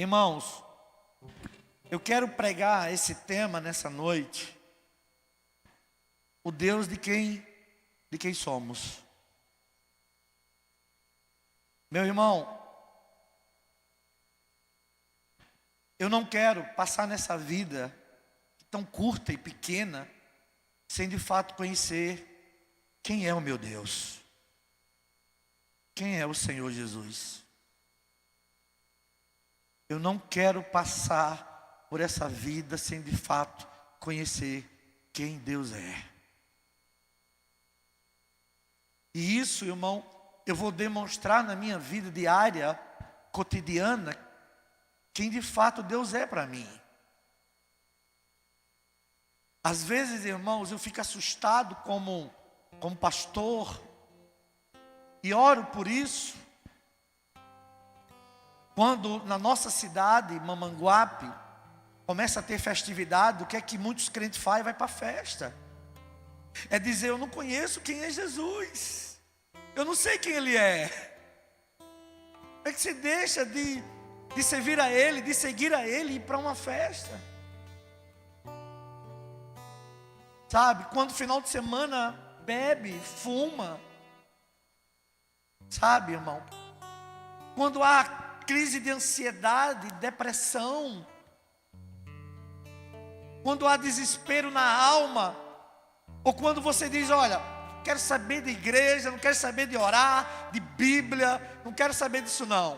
Irmãos, eu quero pregar esse tema nessa noite. O Deus de quem somos. Meu irmão, eu não quero passar nessa vida tão curta e pequena sem de fato conhecer quem é o meu Deus. Quem é o Senhor Jesus? Eu não quero passar por essa vida sem de fato conhecer quem Deus é. E isso, irmão, eu vou demonstrar na minha vida diária, cotidiana, quem de fato Deus é para mim. Às vezes, irmãos, eu fico assustado como pastor e oro por isso. Quando na nossa cidade, Mamanguape, começa a ter festividade, o que é que muitos crentes fazem? Vai para a festa. É dizer, eu não conheço quem é Jesus. Eu não sei quem Ele é. É que você deixa de servir a Ele, de seguir a Ele e ir para uma festa. Sabe, quando final de semana bebe, fuma. Sabe, irmão? Quando há crise de ansiedade, depressão. Quando há desespero na alma. Ou quando você diz, olha, quero saber de igreja, não quero saber de orar, de Bíblia, não quero saber disso não.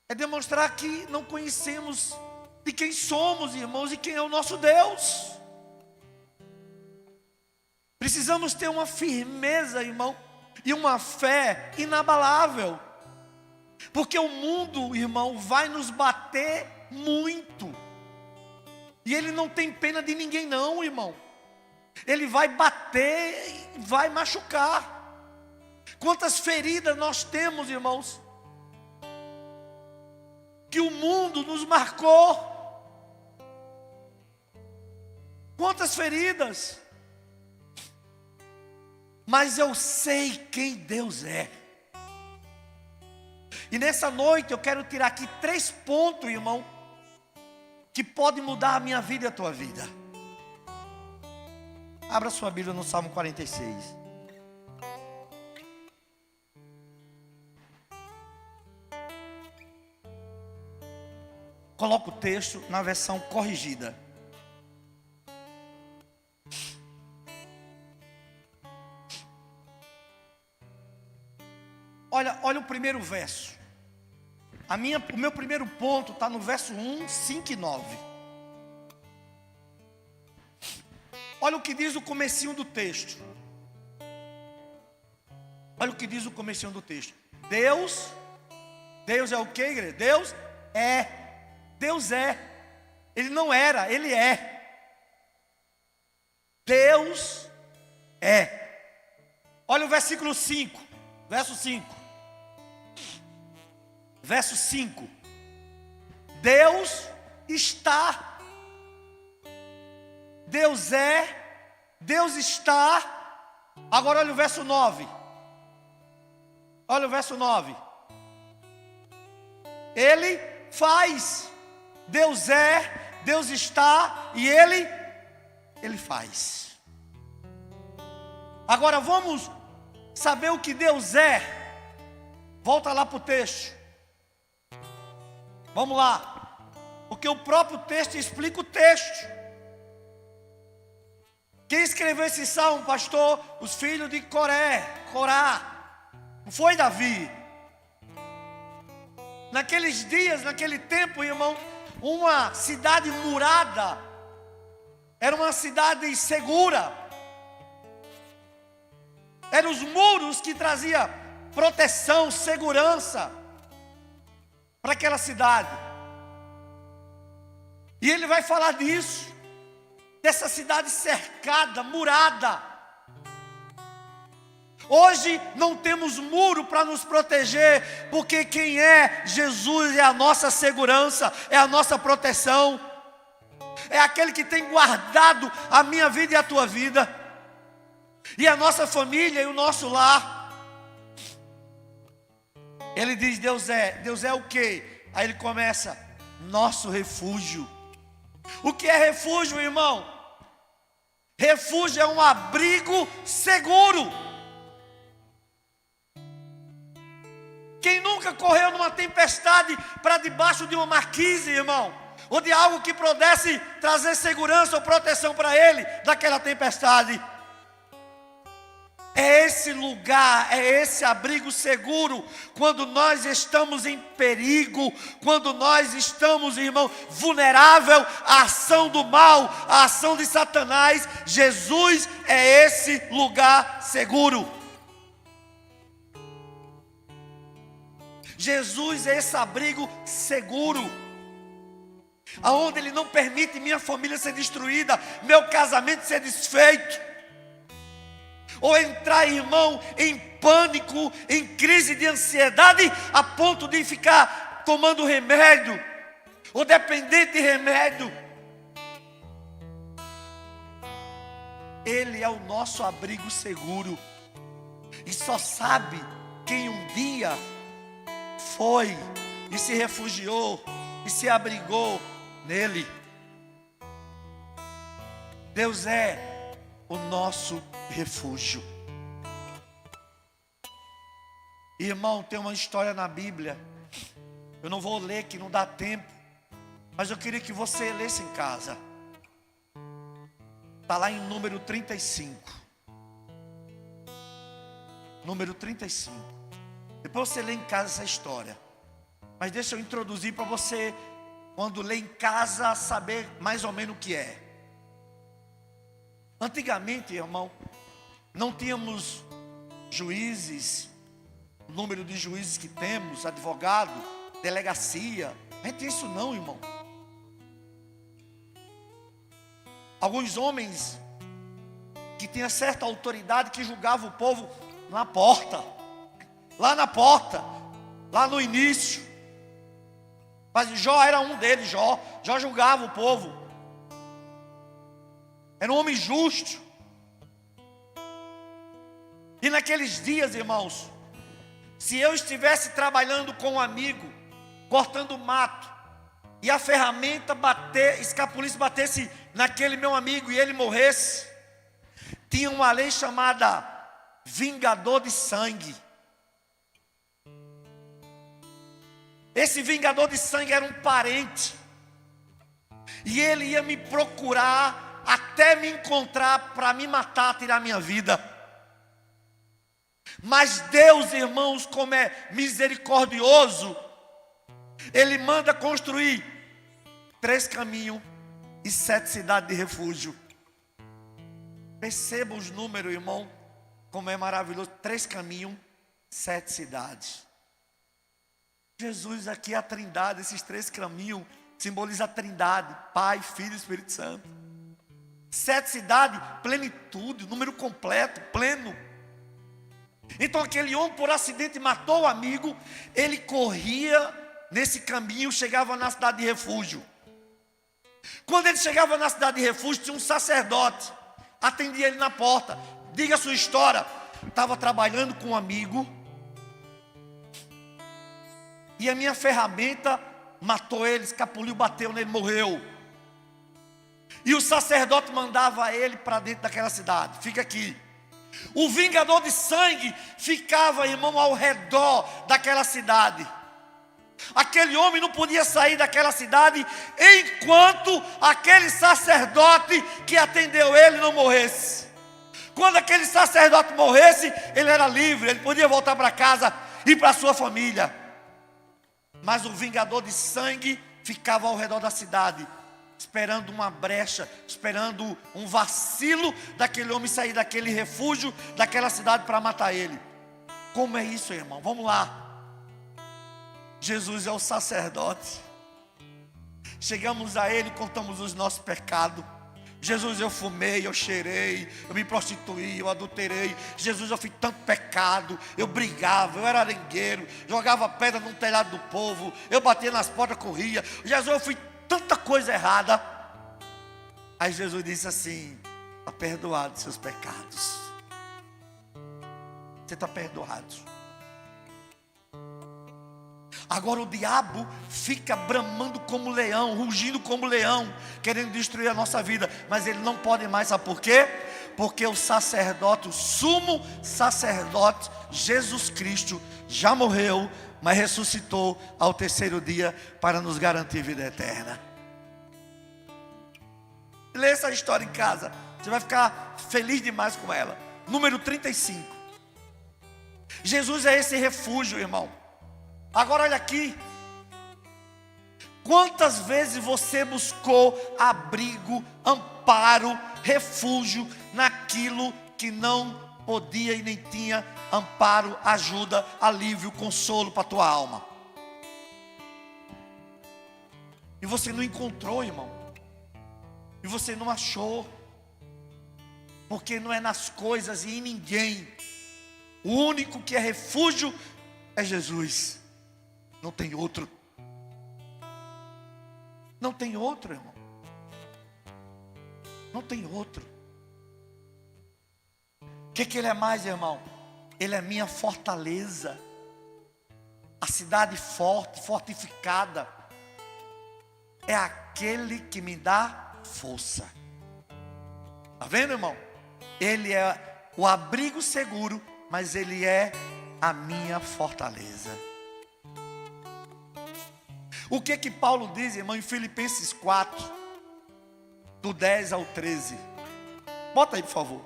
É demonstrar que não conhecemos de quem somos, irmãos, e quem é o nosso Deus. Precisamos ter uma firmeza, irmão, e uma fé inabalável. Porque o mundo, irmão, vai nos bater muito. E ele não tem pena de ninguém não, irmão. Ele vai bater e vai machucar. Quantas feridas nós temos, irmãos, que o mundo nos marcou. Quantas feridas. Mas eu sei quem Deus é. E nessa noite eu quero tirar aqui 3 pontos, irmão, que podem mudar a minha vida e a tua vida. Abra sua Bíblia no Salmo 46. Coloca o texto na versão corrigida. Olha o primeiro verso. O meu primeiro ponto está no verso 1, 5 e 9. Olha o que diz o comecinho do texto. Olha o que diz o comecinho do texto. Deus é o que, igreja? Deus é. Ele não era, Ele é. Deus é. Olha o versículo 5. Verso 5. Verso 5. Deus está. Deus é. Deus está. Agora olha o verso 9. Olha o verso 9. Ele faz. Deus é. Deus está. E Ele faz. Agora vamos saber o que Deus é. Volta lá para o texto. Vamos lá. Porque o próprio texto explica o texto. Quem escreveu esse salmo, pastor? Os filhos de Corá. Não foi Davi. Naqueles dias, naquele tempo, irmão, uma cidade murada era uma cidade insegura. Eram os muros que traziam proteção, segurança para aquela cidade. E ele vai falar disso, dessa cidade cercada, murada. Hoje não temos muro para nos proteger, porque quem é Jesus é a nossa segurança, é a nossa proteção. É aquele que tem guardado a minha vida e a tua vida, e a nossa família e o nosso lar. Ele diz, Deus é o quê? Aí ele começa: nosso refúgio. O que é refúgio, irmão? Refúgio é um abrigo seguro. Quem nunca correu numa tempestade para debaixo de uma marquise, irmão? Ou de algo que pudesse trazer segurança ou proteção para ele daquela tempestade? É esse lugar, é esse abrigo seguro, quando nós estamos em perigo, quando nós estamos, irmão, vulnerável à ação do mal, à ação de Satanás. Jesus é esse lugar seguro. Jesus é esse abrigo seguro, aonde Ele não permite minha família ser destruída, meu casamento ser desfeito, ou entrar, irmão, em pânico, em crise de ansiedade, a ponto de ficar tomando remédio, ou dependente de remédio. Ele é o nosso abrigo seguro, e só sabe quem um dia foi e se refugiou e se abrigou nele. Deus é o nosso refúgio. Irmão, tem uma história na Bíblia, eu não vou ler que não dá tempo, mas eu queria que você lesse em casa. Está lá em número 35. Número 35. Depois você lê em casa essa história. Mas deixa eu introduzir para você, quando lê em casa, saber mais ou menos o que é. Antigamente, irmão, não tínhamos juízes, o número de juízes que temos, advogado, delegacia. Não tem isso não, irmão. Alguns homens que tinham certa autoridade, que julgavam o povo na porta. Lá na porta, lá no início. Mas Jó era um deles. Jó julgava o povo. Era um homem justo. E naqueles dias, irmãos, se eu estivesse trabalhando com um amigo, cortando mato, e a ferramenta escapulisse, batesse naquele meu amigo e ele morresse, tinha uma lei chamada vingador de sangue. Esse vingador de sangue era um parente, e ele ia me procurar até me encontrar para me matar, tirar minha vida. Mas Deus, irmãos, como é misericordioso, Ele manda construir 3 caminhos e 7 cidades de refúgio. Perceba os números, irmão, como é maravilhoso. 3 caminhos, 7 cidades. Jesus aqui é a trindade. Esses 3 caminhos simboliza a trindade: Pai, Filho e Espírito Santo. 7 cidades, plenitude, número completo, pleno. Então aquele homem, por acidente, matou o amigo. Ele corria nesse caminho, chegava na cidade de refúgio. Quando ele chegava na cidade de refúgio, tinha um sacerdote, atendia ele na porta. Diga a sua história. Estava trabalhando com um amigo, e a minha ferramenta matou ele, escapuliu, bateu nele, morreu. E o sacerdote mandava ele para dentro daquela cidade: fica aqui. O vingador de sangue ficava, irmão, ao redor daquela cidade. Aquele homem não podia sair daquela cidade enquanto aquele sacerdote que atendeu ele não morresse. Quando aquele sacerdote morresse, ele era livre, ele podia voltar para casa e para sua família. Mas o vingador de sangue ficava ao redor da cidade, esperando uma brecha, esperando um vacilo daquele homem sair daquele refúgio, daquela cidade, para matar ele. Como é isso, irmão? Vamos lá. Jesus é o sacerdote. Chegamos a Ele, contamos os nossos pecados. Jesus, eu fumei, eu cheirei, eu me prostituí, eu adulterei. Jesus, eu fiz tanto pecado, eu brigava, eu era arengueiro, jogava pedra no telhado do povo, eu batia nas portas, corria. Jesus, eu fiz tanta coisa errada. Aí Jesus disse assim: está perdoado os seus pecados. Você está perdoado. Agora o diabo fica bramando como leão, rugindo como leão, querendo destruir a nossa vida. Mas ele não pode mais, sabe por quê? Porque o sacerdote, o sumo sacerdote, Jesus Cristo, já morreu, mas ressuscitou ao terceiro dia para nos garantir vida eterna. Lê essa história em casa, você vai ficar feliz demais com ela. Número 35. Jesus é esse refúgio, irmão. Agora olha aqui. Quantas vezes você buscou abrigo, amparo, refúgio naquilo que não podia e nem tinha amparo, ajuda, alívio, consolo para a tua alma? E você não encontrou, irmão. E você não achou. Porque não é nas coisas e em ninguém. O único que é refúgio é Jesus. Não tem outro. Não tem outro, irmão. Não tem outro. O que ele é mais, irmão? Ele é minha fortaleza. A cidade forte, fortificada. É aquele que me dá força. Está vendo, irmão? Ele é o abrigo seguro, mas ele é a minha fortaleza. O que Paulo diz, irmão, em Filipenses 4, do 10 ao 13? Bota aí, por favor.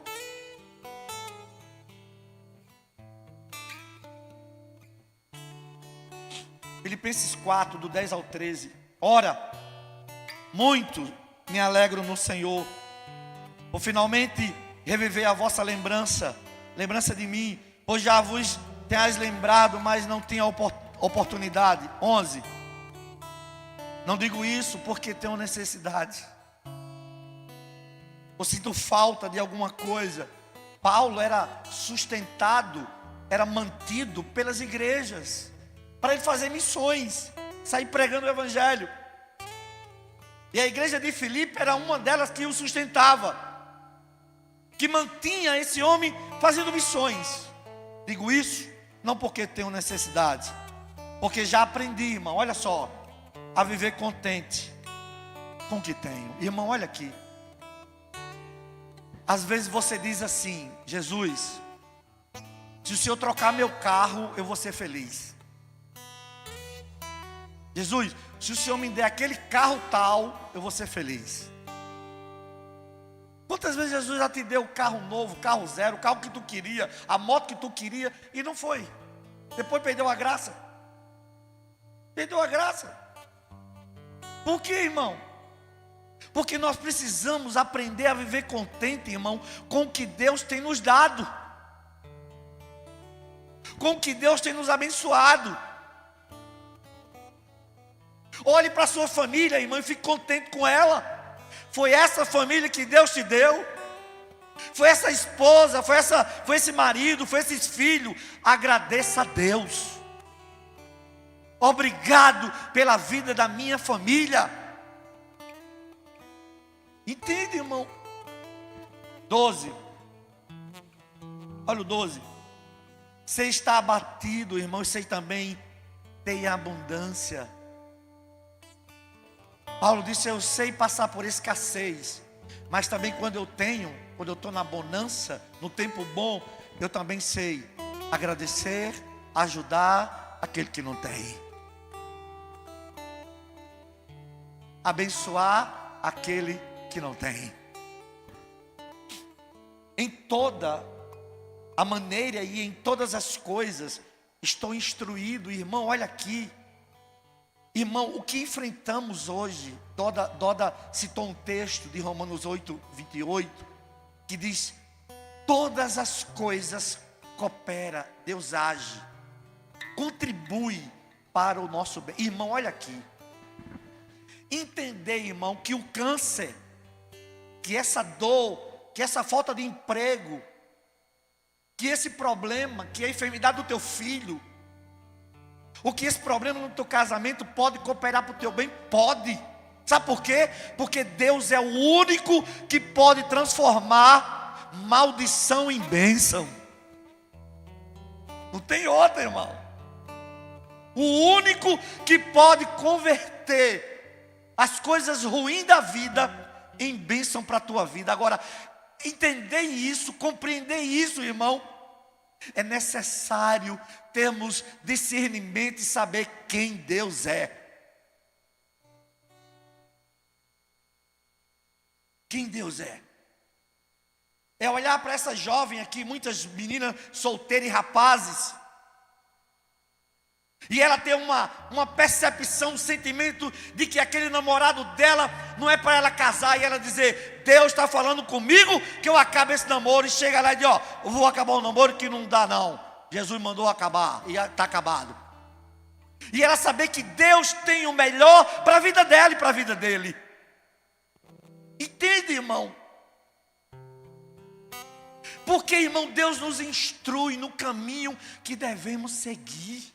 Filipenses 4, do 10 ao 13. Ora, muito me alegro no Senhor, por finalmente reviver a vossa lembrança de mim, pois já vos tenhais lembrado, mas não tinha oportunidade. 11. Não digo isso porque tenho necessidade, ou sinto falta de alguma coisa. Paulo era sustentado, era mantido pelas igrejas, para ele fazer missões, sair pregando o evangelho. E a igreja de Filipe era uma delas que o sustentava, que mantinha esse homem fazendo missões. Digo isso não porque tenho necessidade, porque já aprendi, irmão, olha só, a viver contente com o que tenho. Irmão, olha aqui. Às vezes você diz assim: Jesus, se o Senhor trocar meu carro, eu vou ser feliz. Jesus, se o Senhor me der aquele carro tal, eu vou ser feliz. Quantas vezes Jesus já te deu o carro novo, carro zero, o carro que tu queria, a moto que tu queria, e não foi? Depois perdeu a graça. Perdeu a graça. Por quê, irmão? Porque nós precisamos aprender a viver contente, irmão, com o que Deus tem nos dado, com o que Deus tem nos abençoado. Olhe para a sua família, irmão, e fique contente com ela. Foi essa família que Deus te deu. Foi essa esposa, foi esse marido, foi esses filhos. Agradeça a Deus. Obrigado pela vida da minha família. Entende, irmão? 12. Olha o 12. Você está abatido, irmão, e você também tem abundância. Paulo disse: eu sei passar por escassez, mas também quando eu estou na bonança, no tempo bom, eu também sei agradecer, ajudar aquele que não tem, abençoar aquele que não tem. Em toda a maneira e em todas as coisas estou instruído. Irmão, olha aqui. Irmão, o que enfrentamos hoje, Doda citou um texto de Romanos 8, 28, que diz: todas as coisas cooperam, Deus age, contribui para o nosso bem. Irmão, olha aqui. Entender, irmão, que o câncer, que essa dor, que essa falta de emprego, que esse problema, que a enfermidade do teu filho, o que esse problema no teu casamento pode cooperar para o teu bem? Pode. Sabe por quê? Porque Deus é o único que pode transformar maldição em bênção. Não tem outra, irmão. O único que pode converter as coisas ruins da vida em bênção para a tua vida. Agora, entender isso, compreender isso, irmão, é necessário termos discernimento e saber quem Deus é. Quem Deus é. É olhar para essa jovem aqui, muitas meninas solteiras e rapazes, e ela ter uma percepção, um sentimento de que aquele namorado dela não é para ela casar, e ela dizer: Deus está falando comigo que eu acabe esse namoro. E chega lá e diz: ó, eu vou acabar o namoro que não dá não, Jesus mandou acabar e está acabado. E ela saber que Deus tem o melhor para a vida dela e para a vida dele. Entende, irmão? Porque, irmão, Deus nos instrui no caminho que devemos seguir.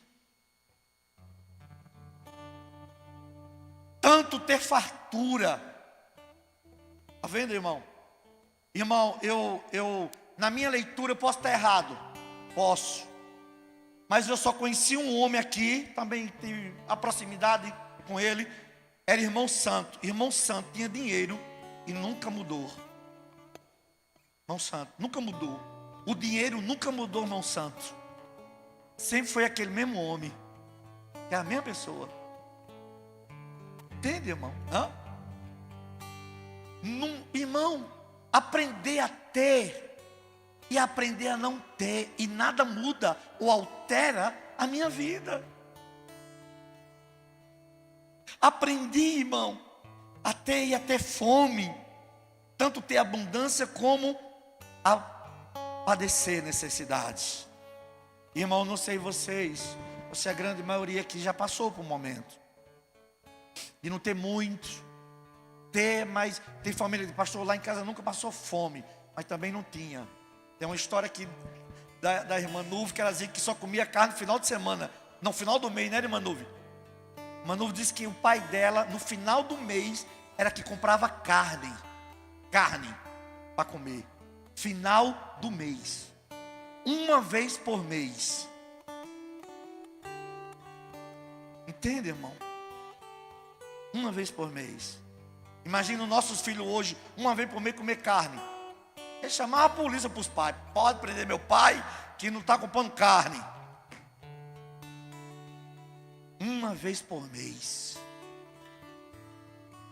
Tanto ter fartura. Está vendo, irmão? Irmão, eu na minha leitura eu posso estar errado. Posso. Mas eu só conheci um homem aqui, também tive a proximidade com ele. Era irmão Santo. Irmão Santo tinha dinheiro e nunca mudou. Irmão Santo, nunca mudou. O dinheiro nunca mudou, irmão Santo. Sempre foi aquele mesmo homem. É a mesma pessoa. Entende, irmão? Hã? Irmão, aprender a ter e aprender a não ter, e nada muda ou altera a minha vida. Aprendi, irmão, a ter e a ter fome, tanto ter abundância como a padecer necessidades. Irmão, não sei vocês, você a grande maioria aqui já passou por um momento de não ter muito, mas tem família de pastor lá em casa nunca passou fome, mas também não tinha. Tem uma história aqui da irmã Nuve, que ela dizia que só comia carne no final de semana, no final do mês, né, irmã Nuve? Irmã Nuve disse que o pai dela, no final do mês, era que comprava carne para comer. Final do mês, uma vez por mês. Entende, irmão? Uma vez por mês. Imagina os nossos filhos hoje, uma vez por mês comer carne. Ele chamava a polícia para os pais: pode prender meu pai que não está comprando carne. Uma vez por mês.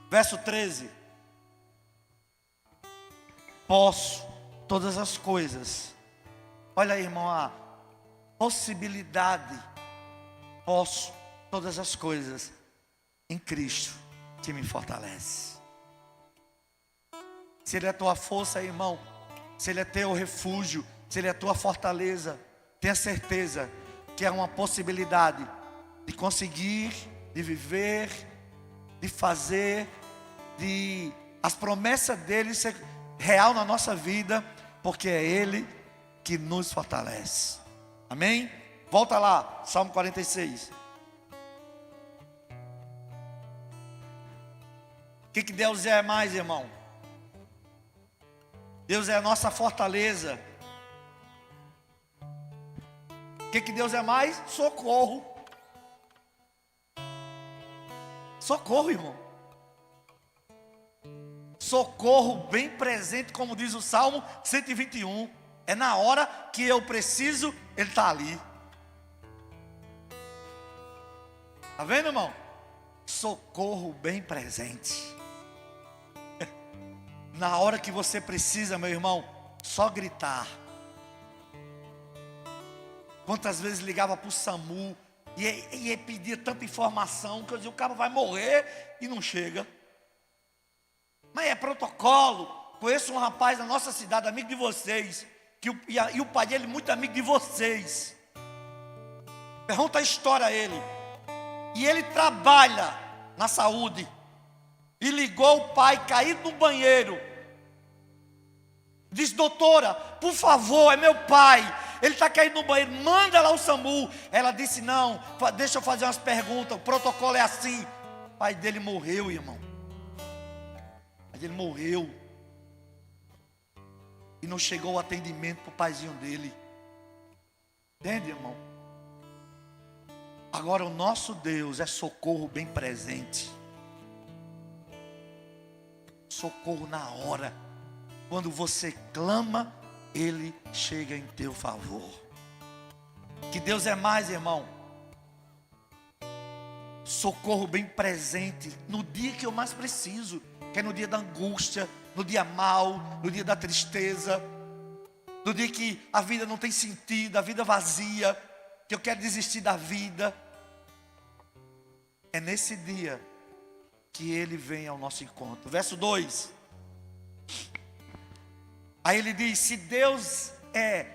Verso 13. Posso todas as coisas. Olha aí, irmão, a possibilidade. Posso todas as coisas em Cristo que me fortalece. Se Ele é a tua força, irmão, se Ele é teu refúgio, se Ele é a tua fortaleza, tenha certeza que é uma possibilidade de conseguir, de viver, de fazer, de as promessas dEle ser real na nossa vida, porque é Ele que nos fortalece. Amém? Volta lá, Salmo 46. O que Deus é mais, irmão? Deus é a nossa fortaleza. O que Deus é mais? Socorro. Socorro, irmão. Socorro bem presente, como diz o Salmo 121. É na hora que eu preciso, Ele está ali. Está vendo, irmão? Socorro bem presente. Na hora que você precisa, meu irmão, só gritar. Quantas vezes ligava para o SAMU e pedia tanta informação que eu dizia: o cara vai morrer e não chega. Mas é protocolo. Conheço um rapaz da nossa cidade, amigo de vocês, e o pai dele muito amigo de vocês. Pergunta a história a ele. E ele trabalha na saúde. E ligou o pai caído no banheiro. Diz: doutora, por favor, é meu pai, ele está caído no banheiro, manda lá o SAMU. Ela disse: não, deixa eu fazer umas perguntas, o protocolo é assim. O pai dele morreu, irmão. O pai dele morreu. E não chegou o atendimento para o paizinho dele. Entende, irmão? Agora o nosso Deus é socorro bem presente. Socorro na hora. Quando você clama, Ele chega em teu favor. Que Deus é mais, irmão. Socorro bem presente no dia que eu mais preciso, que é no dia da angústia, no dia mau, no dia da tristeza, no dia que a vida não tem sentido, a vida vazia, que eu quero desistir da vida. É nesse dia que Ele vem ao nosso encontro. Verso 2. Aí ele diz: se Deus é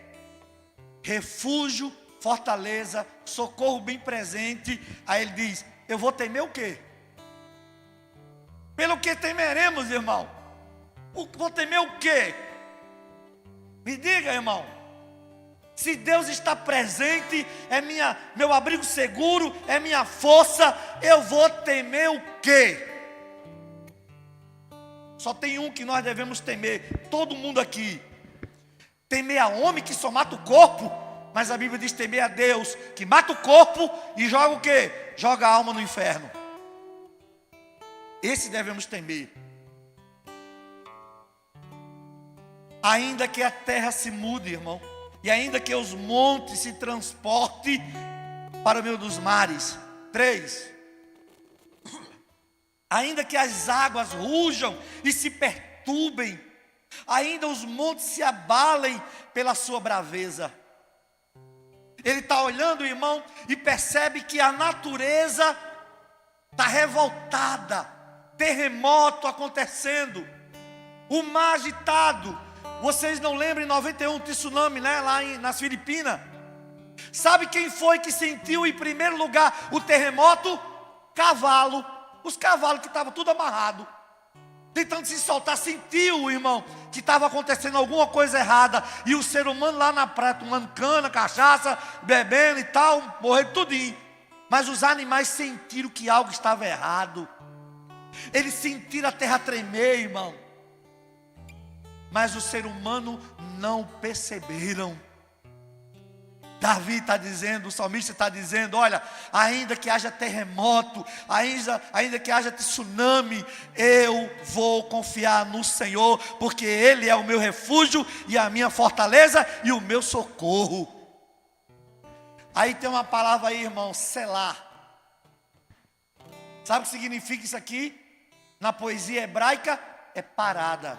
refúgio, fortaleza, socorro bem presente, aí ele diz: eu vou temer o quê? Pelo que temeremos, irmão? Vou temer o quê? Me diga, irmão. Se Deus está presente, é meu abrigo seguro, é minha força, eu vou temer o quê? Só tem um que nós devemos temer, todo mundo aqui. Temer a homem que só mata o corpo, mas a Bíblia diz temer a Deus, que mata o corpo e joga o quê? Joga a alma no inferno. Esse devemos temer. Ainda que a terra se mude, irmão, e ainda que os montes se transportem para o meio dos mares. 3. Ainda que as águas rujam e se perturbem, ainda os montes se abalem pela sua braveza. Ele está olhando, irmão, e percebe que a natureza está revoltada, terremoto acontecendo, o mar agitado. Vocês não lembram em 91 tsunami, né, lá nas Filipinas? Sabe quem foi que sentiu em primeiro lugar o terremoto? Cavalo. Os cavalos que estavam tudo amarrado, tentando se soltar, sentiu, irmão, que estava acontecendo alguma coisa errada. E o ser humano lá na praia, tomando cana, cachaça, bebendo e tal, morrendo tudinho. Mas os animais sentiram que algo estava errado. Eles sentiram a terra tremer, irmão. Mas o ser humano não perceberam. Davi está dizendo, o salmista está dizendo: olha, ainda que haja terremoto, ainda que haja tsunami, eu vou confiar no Senhor, porque Ele é o meu refúgio e a minha fortaleza e o meu socorro. Aí tem uma palavra aí, irmão, selar. Sabe o que significa isso aqui? Na poesia hebraica é parada,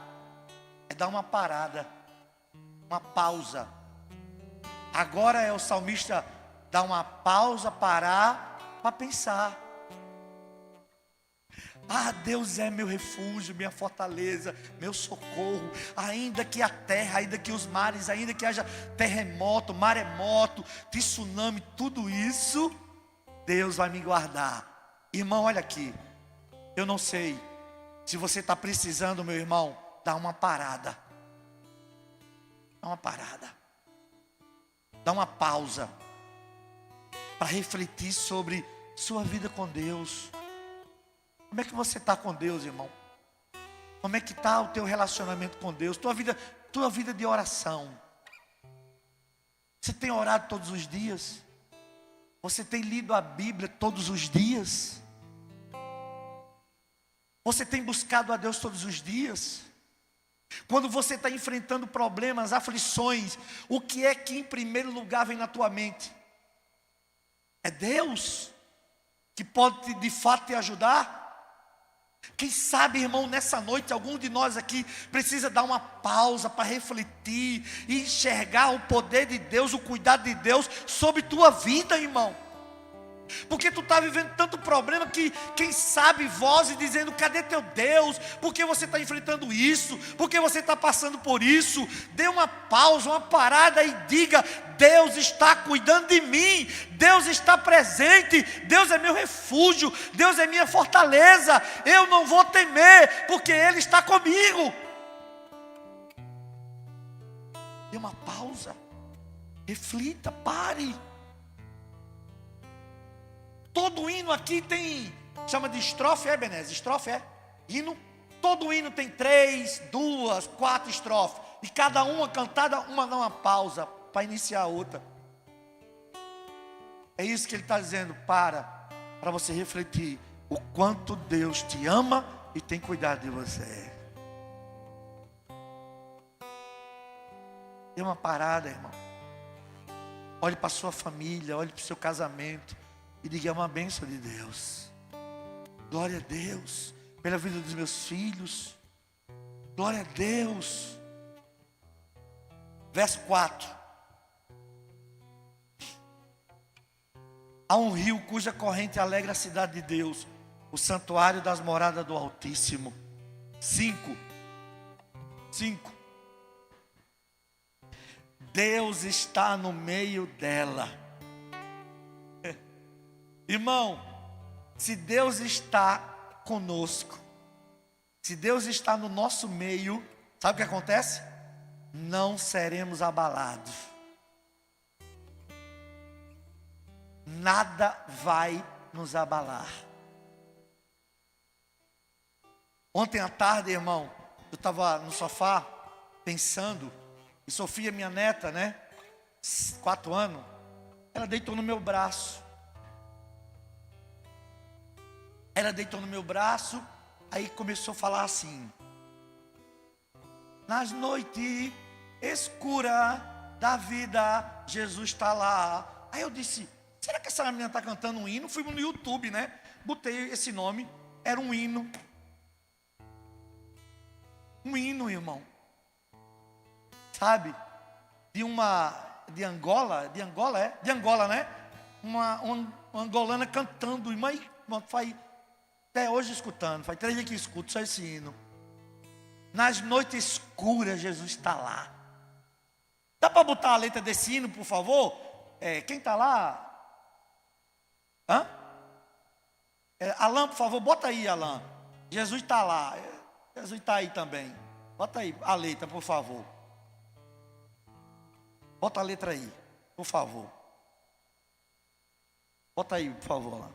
é dar uma parada, uma pausa. Agora é o salmista dar uma pausa, parar para pensar. Ah, Deus é meu refúgio, minha fortaleza, meu socorro. Ainda que a terra, ainda que os mares, ainda que haja terremoto, maremoto, tsunami, tudo isso, Deus vai me guardar. Irmão, olha aqui. Eu não sei se você está precisando, meu irmão, dar uma parada. Dá uma parada. Dá uma pausa para refletir sobre sua vida com Deus. Como é que você está com Deus, irmão? Como é que está o teu relacionamento com Deus? Tua vida de oração. Você tem orado todos os dias? Você tem lido a Bíblia todos os dias? Você tem buscado a Deus todos os dias? Quando você está enfrentando problemas, aflições, o que é que em primeiro lugar vem na tua mente? É Deus que pode de fato te ajudar? Quem sabe, irmão, nessa noite algum de nós aqui precisa dar uma pausa para refletir e enxergar o poder de Deus, o cuidado de Deus sobre tua vida, irmão. Porque tu está vivendo tanto problema que quem sabe vozes dizendo: cadê teu Deus? Por que você está enfrentando isso? Por que você está passando por isso? Dê uma pausa, uma parada e diga: Deus está cuidando de mim, Deus está presente, Deus é meu refúgio, Deus é minha fortaleza, eu não vou temer, porque Ele está comigo. Dê uma pausa, reflita, pare. Todo hino aqui tem, chama de estrofe, é, Benez? Estrofe, é? Hino, todo hino tem 3, 2, 4 estrofes. E cada uma cantada, uma dá uma pausa para iniciar a outra. É isso que ele está dizendo. Para você refletir o quanto Deus te ama e tem cuidado de você. Dê uma parada, irmão. Olhe para a sua família, olhe para o seu casamento e diga: é uma bênção de Deus. Glória a Deus pela vida dos meus filhos. Glória a Deus. Verso 4. Há um rio cuja corrente alegra a cidade de Deus, o santuário das moradas do Altíssimo. 5. Deus está no meio dela. Irmão, se Deus está conosco, se Deus está no nosso meio, sabe o que acontece? Não seremos abalados. Nada vai nos abalar. Ontem à tarde, irmão, eu estava no sofá pensando, e Sofia, minha neta, né, 4 anos, ela deitou no meu braço. Aí começou a falar assim: nas noites escuras da vida, Jesus está lá. Aí eu disse: será que essa menina está cantando um hino? Fui no YouTube, né? Botei esse nome, era um hino. Um hino, irmão. Sabe? De Angola, né? Uma angolana cantando, irmã, faz até hoje escutando, faz 3 dias que escuto só esse hino. Nas noites escuras, Jesus está lá. Dá para botar a letra desse hino, por favor? Quem está lá? Alan, por favor, bota aí, Alan. Jesus está lá. Jesus está aí também. Bota aí a letra, por favor. Bota a letra aí, por favor. Bota aí, por favor, Alan.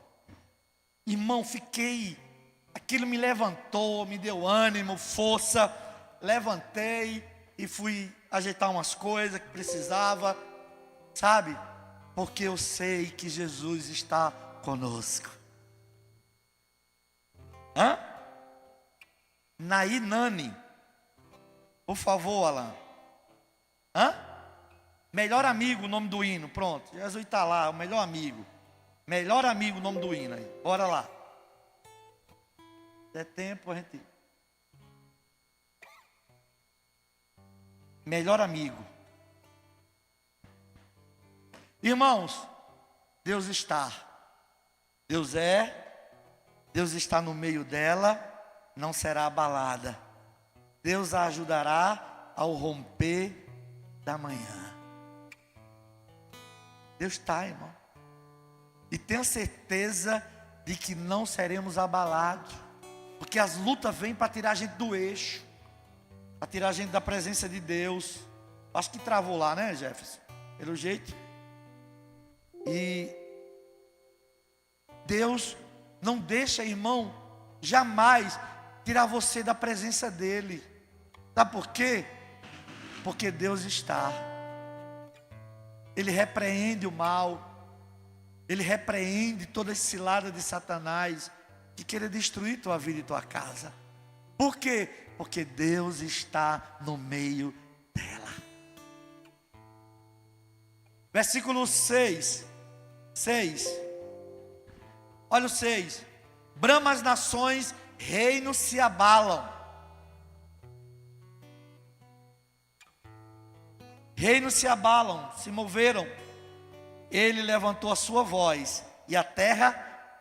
Irmão, aquilo me levantou, me deu ânimo, força. Levantei e fui ajeitar umas coisas que precisava, sabe? Porque eu sei que Jesus está conosco. Nainani, por favor, Alan. Melhor amigo, o nome do hino, pronto. Jesus está lá, o melhor amigo. Melhor amigo, o nome do hino aí. Bora lá. Se é tempo, a gente. Melhor amigo. Irmãos, Deus está. Deus está no meio dela, não será abalada. Deus a ajudará ao romper da manhã. Deus está, irmão. E tenha certeza de que não seremos abalados. Porque as lutas vêm para tirar a gente do eixo, para tirar a gente da presença de Deus. Acho que travou lá, né, Jefferson? Pelo jeito. E Deus não deixa, irmão, jamais tirar você da presença dEle. Sabe por quê? Porque Deus está. Ele repreende o mal. Ele repreende toda essa cilada de Satanás que queira destruir tua vida e tua casa. Por quê? Porque Deus está no meio dela. Versículo 6. Olha o 6. Brama as nações, reinos se abalam. Reinos se abalam, se moveram. Ele levantou a sua voz e a terra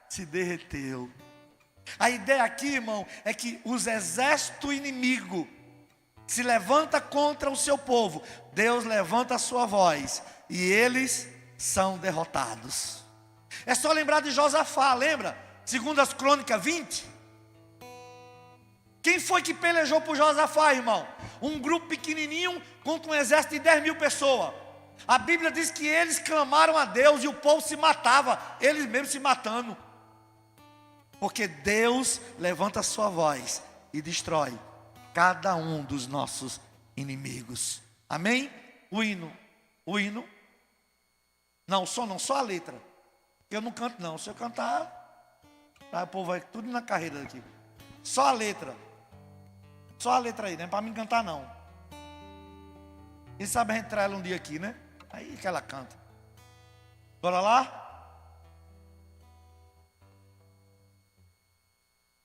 se derreteu. A ideia aqui, irmão, é que os exércitos inimigos se levantam contra o seu povo. Deus levanta a sua voz e eles são derrotados. É só lembrar de Josafá, lembra? Segundo as Crônicas 20. Quem foi que pelejou por Josafá, irmão? Um grupo pequenininho contra um exército de 10.000 pessoas. A Bíblia diz que eles clamaram a Deus e o povo se matava, eles mesmos se matando. Porque Deus levanta a sua voz e destrói cada um dos nossos inimigos. Amém? O hino. Não, só a letra. Eu não canto não. Se eu cantar, aí o povo vai tudo na carreira aqui. Só a letra. Só a letra aí, não é para mim cantar não. Quem sabe a gente traz ela um dia aqui, né? Aí que ela canta. Bora lá?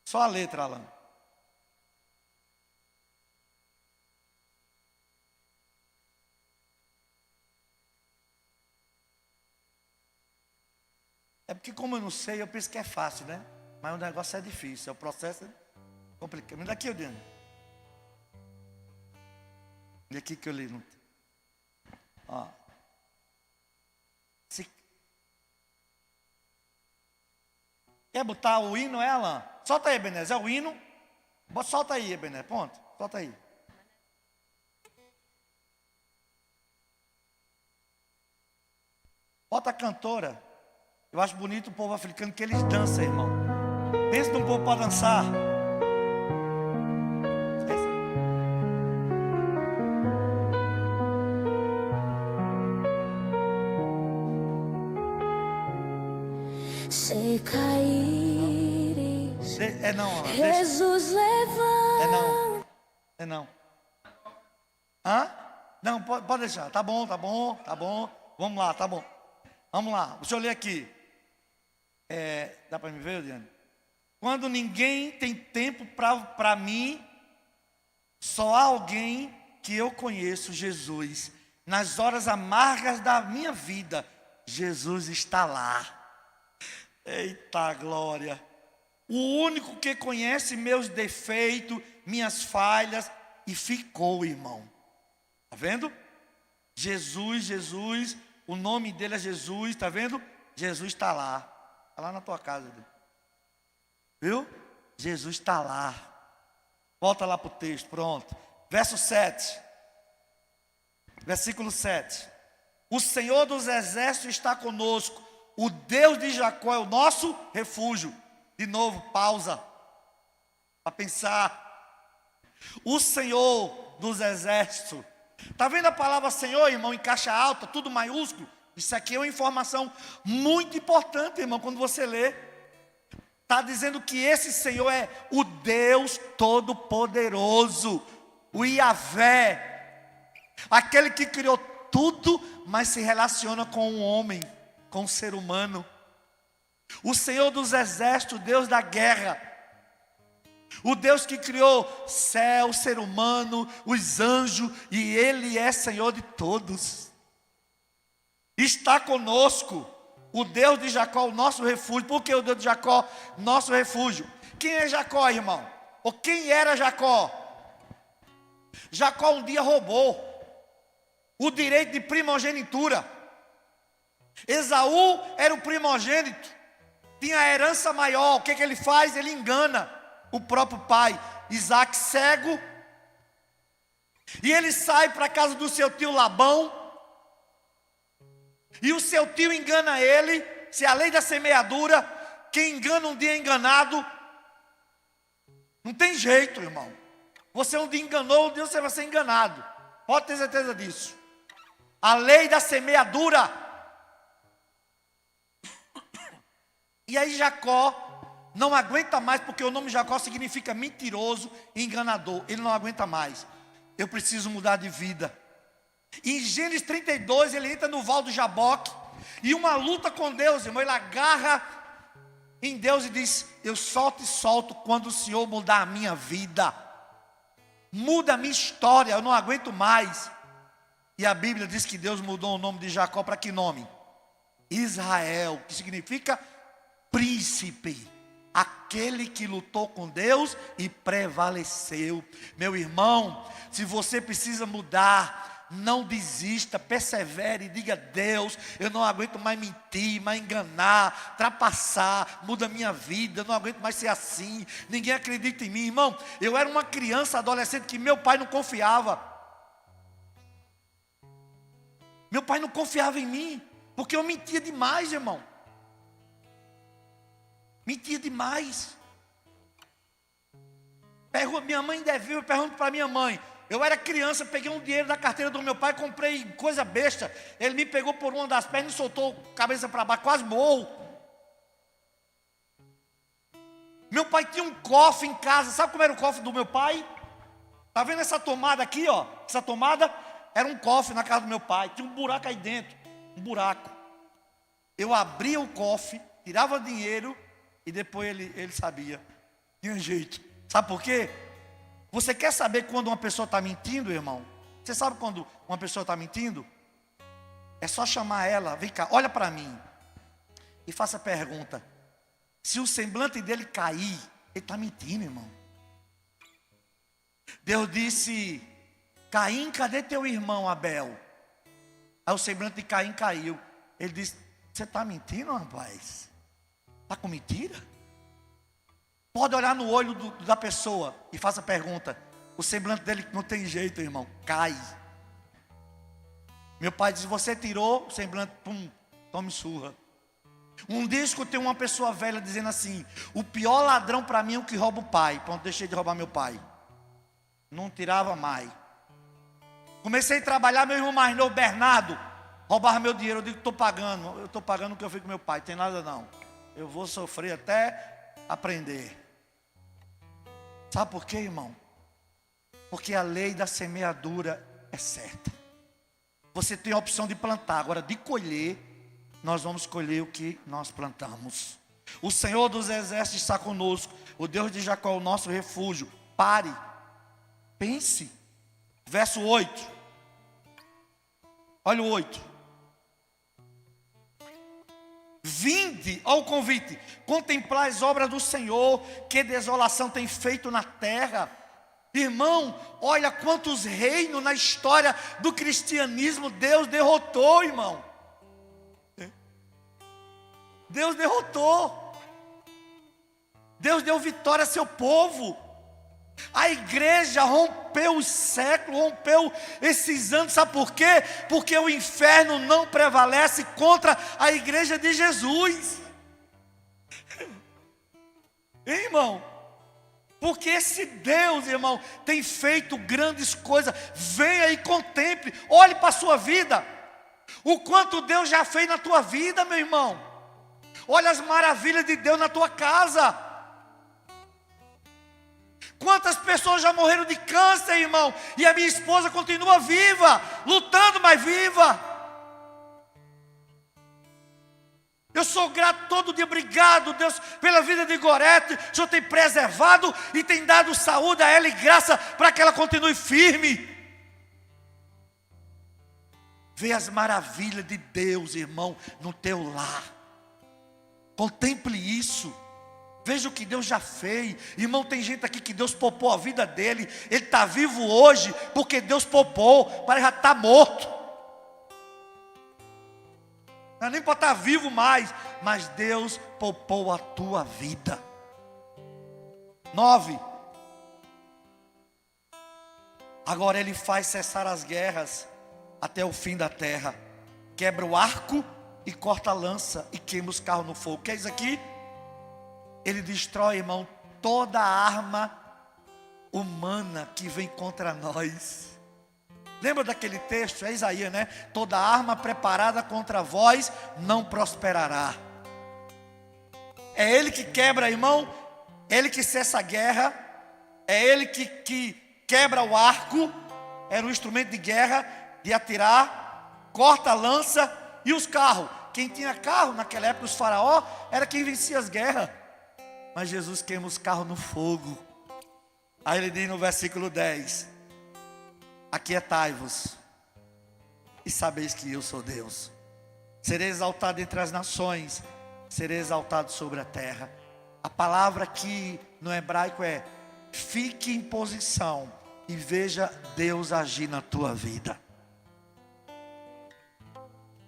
Só a letra, Alan. É porque como eu não sei, eu penso que é fácil, né? Mas o negócio é difícil, o processo é complicado. Me dá aqui, Diane. E aqui que eu li. Ó. Quer botar o hino, Alan? Solta aí, Ebenezer, é o hino. Solta aí, Ebenezer, ponto. Solta aí. Bota a cantora. Eu acho bonito o povo africano que eles dançam, irmão. Pensa num povo para dançar. Se caíres, É não, Alan, Jesus levanta. É não. Hã? Não, pode deixar. Tá bom. Vamos lá, tá bom. Vamos lá. Deixa eu ler aqui. Dá para me ver, Diane? Quando ninguém tem tempo para mim, só há alguém que eu conheço, Jesus. Nas horas amargas da minha vida, Jesus está lá. Eita glória! O único que conhece meus defeitos, minhas falhas, e ficou, irmão. Está vendo? Jesus, o nome dele é Jesus, está vendo? Jesus está lá. Está lá na tua casa. Viu? Jesus está lá. Volta lá para o texto, pronto. Verso 7. Versículo 7. O Senhor dos exércitos está conosco. O Deus de Jacó é o nosso refúgio. De novo, pausa. Para pensar. O Senhor dos exércitos. Está vendo a palavra Senhor, irmão, em caixa alta, tudo maiúsculo? Isso aqui é uma informação muito importante, irmão, quando você lê. Está dizendo que esse Senhor é o Deus Todo-Poderoso, o Yahvé, aquele que criou tudo, mas se relaciona com o homem, com o ser humano. O Senhor dos exércitos, o Deus da guerra, o Deus que criou céu, ser humano, os anjos, e Ele é Senhor de todos. Está conosco, o Deus de Jacó, o nosso refúgio. Por que o Deus de Jacó, nosso refúgio? Quem é Jacó, irmão? Ou quem era Jacó? Jacó um dia roubou o direito de primogenitura. Esaú era o primogênito, tinha a herança maior. O que ele faz? Ele engana o próprio pai. Isaac cego, e ele sai para a casa do seu tio Labão, e o seu tio engana ele. Se a lei da semeadura, quem engana um dia é enganado. Não tem jeito, irmão. Você um dia enganou, um dia você vai ser enganado. Pode ter certeza disso. A lei da semeadura. E aí Jacó não aguenta mais, porque o nome Jacó significa mentiroso e enganador. Ele não aguenta mais. Eu preciso mudar de vida. Em Gênesis 32, ele entra no val do Jaboque, e uma luta com Deus, irmão. Ele agarra em Deus e diz: eu só te solto quando o Senhor mudar a minha vida, muda a minha história, eu não aguento mais. E a Bíblia diz que Deus mudou o nome de Jacó para que nome? Israel, que significa príncipe, aquele que lutou com Deus e prevaleceu. Meu irmão, se você precisa mudar, não desista, persevere e diga: Deus, eu não aguento mais mentir, mais enganar, trapaçar, muda a minha vida, eu não aguento mais ser assim, ninguém acredita em mim. Irmão, eu era uma criança, adolescente, que meu pai não confiava. Meu pai não confiava em mim, porque eu mentia demais, irmão. Mentia demais. Minha mãe devia, eu pergunto para minha mãe. Eu era criança, peguei um dinheiro da carteira do meu pai, comprei coisa besta. Ele me pegou por uma das pernas e soltou a cabeça para baixo, quase morro. Meu pai tinha um cofre em casa. Sabe como era o cofre do meu pai? Tá vendo essa tomada aqui, ó? Essa tomada era um cofre na casa do meu pai. Tinha um buraco aí dentro, um buraco. Eu abria o cofre, tirava dinheiro e depois ele sabia. Tinha jeito. Sabe por quê? Você quer saber quando uma pessoa está mentindo, irmão? Você sabe quando uma pessoa está mentindo? É só chamar ela, vem cá, olha para mim e faça a pergunta. Se o semblante dele cair, ele está mentindo, irmão. Deus disse: Caim, cadê teu irmão Abel? Aí o semblante de Caim caiu. Ele disse: você está mentindo, rapaz? Está com mentira? Pode olhar no olho da pessoa e faça a pergunta. O semblante dele não tem jeito, irmão, cai. Meu pai disse: você tirou o semblante, pum, tome surra. Um dia eu escutei uma pessoa velha dizendo assim: o pior ladrão para mim é o que rouba o pai. Pronto, deixei de roubar meu pai. Não tirava mais. Comecei a trabalhar, meu irmão mais novo, Bernardo, roubava meu dinheiro. Eu digo: estou pagando, eu estou pagando o que eu fiz com meu pai. Tem nada não, eu vou sofrer até aprender. Sabe por quê, irmão? Porque a lei da semeadura é certa. Você tem a opção de plantar, agora de colher, nós vamos colher o que nós plantamos. O Senhor dos exércitos está conosco, o Deus de Jacó é o nosso refúgio. Pare, pense. Verso 8. Olha o 8. Vinde ao convite, contemplai as obras do Senhor, que desolação tem feito na terra. Irmão, olha quantos reinos na história do cristianismo Deus derrotou, irmão. Deus derrotou. Deus deu vitória a seu povo. A igreja rompeu os séculos, rompeu esses anos. Sabe por quê? Porque o inferno não prevalece contra a igreja de Jesus. Hein, irmão? Porque esse Deus, irmão, tem feito grandes coisas. Venha e contemple, olhe para a sua vida. O quanto Deus já fez na tua vida, meu irmão. Olha as maravilhas de Deus na tua casa. Quantas pessoas já morreram de câncer, irmão, e a minha esposa continua viva, lutando, mas viva. Eu sou grato todo dia, obrigado, Deus, pela vida de Gorete. O Senhor tem preservado e tem dado saúde a ela e graça para que ela continue firme. Vê as maravilhas de Deus, irmão, no teu lar. Contemple isso. Veja o que Deus já fez. Irmão, tem gente aqui que Deus poupou a vida dele. Ele está vivo hoje porque Deus poupou, mas já está morto. Não é nem para estar vivo mais, mas Deus poupou a tua vida. 9. Agora ele faz cessar as guerras até o fim da terra. Quebra o arco e corta a lança e queima os carros no fogo. O que é isso aqui? Ele destrói, irmão, toda a arma humana que vem contra nós. Lembra daquele texto? É Isaías, né? Toda arma preparada contra vós não prosperará. É Ele que quebra, irmão. É Ele que cessa a guerra. É Ele que quebra o arco. Era um instrumento de guerra, de atirar. Corta a lança e os carros. Quem tinha carro naquela época, os faraó, era quem vencia as guerras. Mas Jesus queima os carros no fogo. Aí ele diz no versículo 10: aquietai-vos e sabeis que eu sou Deus. Serei exaltado entre as nações, serei exaltado sobre a terra. A palavra aqui no hebraico é: fique em posição e veja Deus agir na tua vida.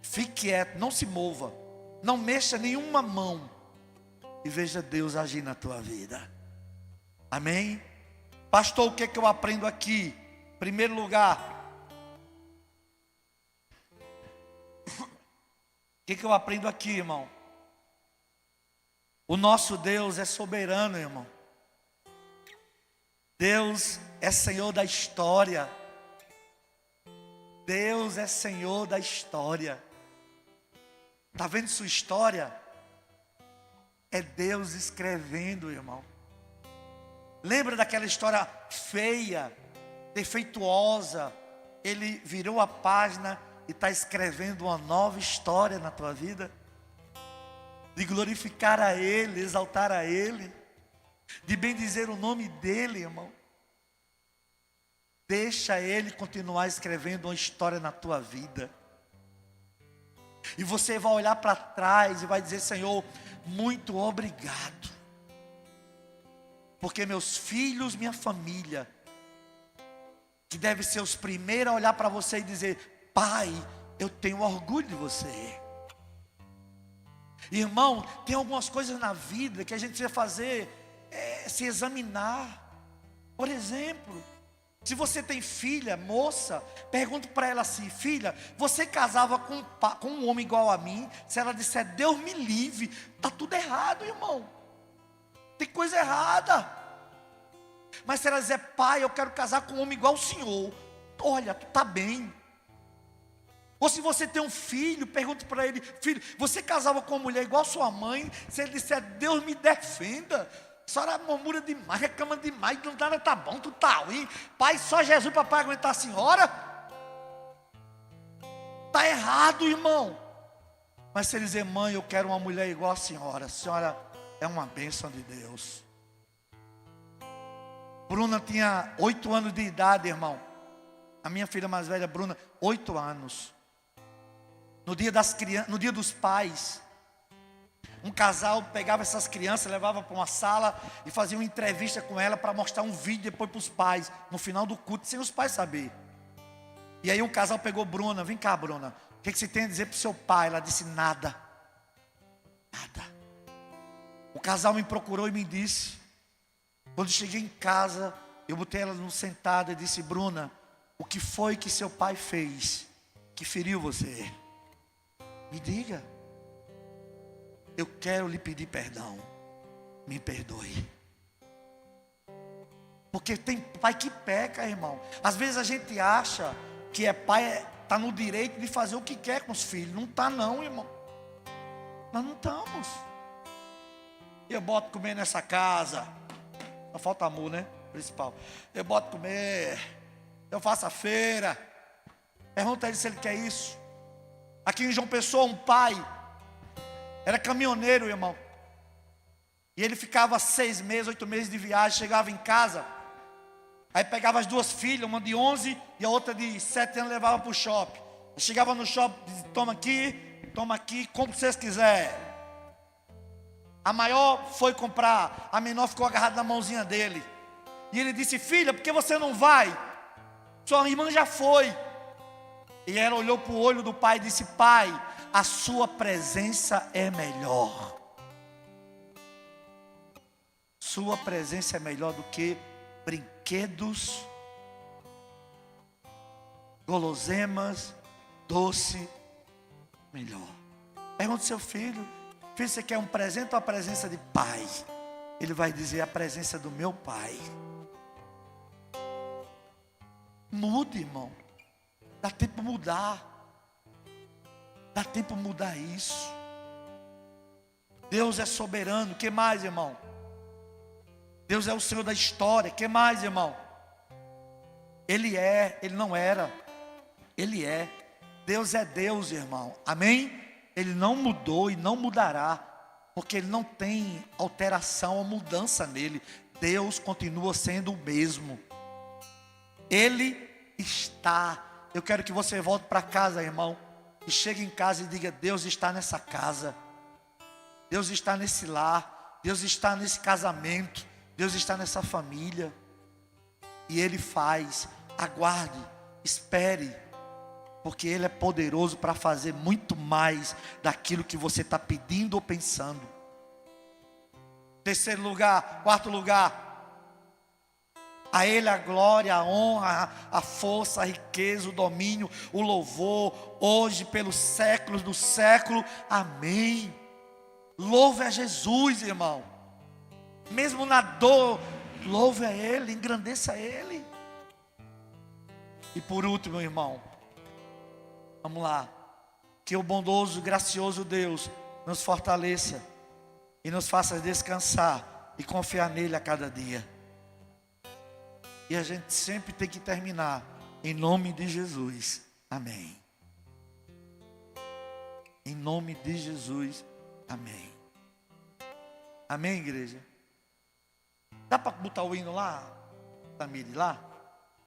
Fique quieto, não se mova, não mexa nenhuma mão e veja Deus agir na tua vida. Amém? Pastor, o que é que eu aprendo aqui? Em primeiro lugar, o que é que eu aprendo aqui, irmão? O nosso Deus é soberano, irmão. Deus é Senhor da história. Deus é Senhor da história. Está vendo sua história? É Deus escrevendo, irmão. Lembra daquela história feia, defeituosa? Ele virou a página e está escrevendo uma nova história na tua vida. De glorificar a Ele, exaltar a Ele, de bendizer o nome dEle, irmão. Deixa Ele continuar escrevendo uma história na tua vida. E você vai olhar para trás e vai dizer: Senhor, muito obrigado. Porque meus filhos, minha família, que devem ser os primeiros a olhar para você e dizer: Pai, eu tenho orgulho de você. Irmão, tem algumas coisas na vida que a gente precisa fazer, se examinar. Por exemplo, se você tem filha, moça, pergunte para ela assim: filha, você casava com um homem igual a mim? Se ela disser Deus me livre, está tudo errado, irmão. Tem coisa errada. Mas se ela dizer: pai, eu quero casar com um homem igual ao senhor, olha, tu está bem. Ou se você tem um filho, pergunte para ele: filho, você casava com uma mulher igual a sua mãe? Se ele disser Deus me defenda, a senhora murmura demais, reclama demais, não nada tá bom, tu tá ruim. Pai, só Jesus para pai aguentar a senhora? Está errado, irmão. Mas se ele dizer: mãe, eu quero uma mulher igual a senhora é uma bênção de Deus. Bruna tinha 8 anos de idade, irmão. A minha filha mais velha, Bruna, 8 anos. No dia dos pais, um casal pegava essas crianças, levava para uma sala e fazia uma entrevista com ela para mostrar um vídeo depois para os pais, no final do culto, sem os pais saber. E aí um casal pegou Bruna: vem cá, Bruna, o que você tem a dizer para o seu pai? Ela disse: nada. Nada. O casal me procurou e me disse. Quando cheguei em casa, eu botei ela sentada e disse: Bruna, o que foi que seu pai fez que feriu você? Me diga. Eu quero lhe pedir perdão. Me perdoe. Porque tem pai que peca, irmão. Às vezes a gente acha que pai, está no direito de fazer o que quer com os filhos. Não está não, irmão. Nós não estamos. Eu boto comer nessa casa. Só falta amor, né? Principal. Eu boto comer. Eu faço a feira. Pergunta a ele se ele quer isso. Aqui em João Pessoa, um pai era caminhoneiro, irmão. E ele ficava 6 meses, 8 meses de viagem. Chegava em casa, aí pegava as 2 filhas, uma de 11 e a outra de 7 anos, levava para o shopping. Eu chegava no shopping, dizia: toma aqui, compra o que vocês quiserem. A maior foi comprar, a menor ficou agarrada na mãozinha dele. E ele disse: filha, por que você não vai? Sua irmã já foi. E ela olhou para o olho do pai e disse: pai, a sua presença é melhor. Sua presença é melhor do que brinquedos, guloseimas, doce, melhor. Pergunta ao seu filho: filho, você quer um presente ou a presença de pai? Ele vai dizer: a presença do meu pai. Mude, irmão. Dá tempo para mudar. Dá tempo para mudar isso. Deus é soberano. O que mais, irmão? Deus é o Senhor da história. O que mais, irmão? Ele é, Ele não era. Ele é. Deus é Deus, irmão. Amém? Ele não mudou e não mudará, porque Ele não tem alteração ou mudança nele. Deus continua sendo o mesmo. Ele está. Eu quero que você volte para casa, irmão, e chegue em casa e diga: Deus está nessa casa. Deus está nesse lar. Deus está nesse casamento. Deus está nessa família. E Ele faz. Aguarde, espere, porque Ele é poderoso para fazer muito mais daquilo que você está pedindo ou pensando. Terceiro lugar, quarto lugar, a Ele a glória, a honra, a força, a riqueza, o domínio, o louvor, hoje pelos séculos do século, amém. Louve a Jesus, irmão. Mesmo na dor, louve a Ele, engrandeça a Ele. E por último, irmão, vamos lá. Que o bondoso, gracioso Deus nos fortaleça e nos faça descansar e confiar nele a cada dia. E a gente sempre tem que terminar em nome de Jesus. Amém. Em nome de Jesus. Amém. Amém, igreja? Dá para botar o hino lá, Tamiri, lá?